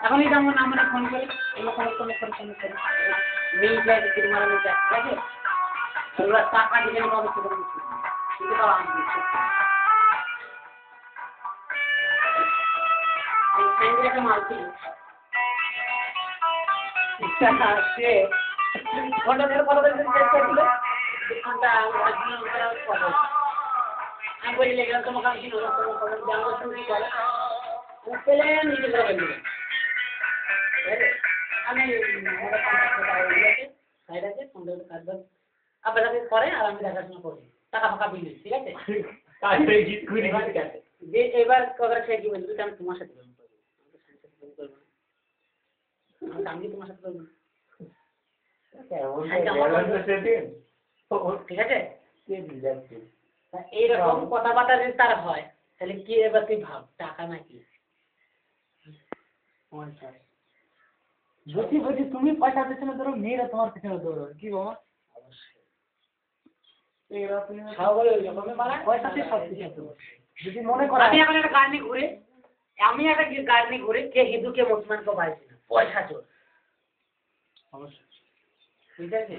এখনই যেমন আমরা ফোন করি মিল যায় তিরমালা মিল যায়, ঠিক আছে? ওরা টাকা দিলে কবে ছোট কিন্তু তাও আমি এই ফ্রেন্ডের মাল ছিল সে ঘন্টা ধরে কথা বলতে চেষ্টা ছিল ঘন্টা আমি বলি লেগে তোমাকে আমি কি জানবো তুমি কি করে পেলে নিজে করে বলবে আমি সাইড আছে ফোনটা কাজ আপনাকে করে আর আমি দেখাশোনা করি টাকা ফাঁকা বিল ঠিক আছে যে এবার কবে সে কি বলবি আমি তোমার সাথে বলবো আমি তোমার সাথে বলবো ঠিক আছে এইরকম কথাবার্তা যদি তার হয় তাহলে কি এবার তুই ভাব টাকা নাকি বলছি তুমি পয়সা পেছনে ধরো মেয়েরা তোমার পেছনে ধরো কি বাবা যদি মনে করো আমি এখন একটা গাড়ি ঘুরে কে হিন্দু কে মুসলমান কেউ পাইছি না পয়সা চোর অবশ্যই ঠিক আছে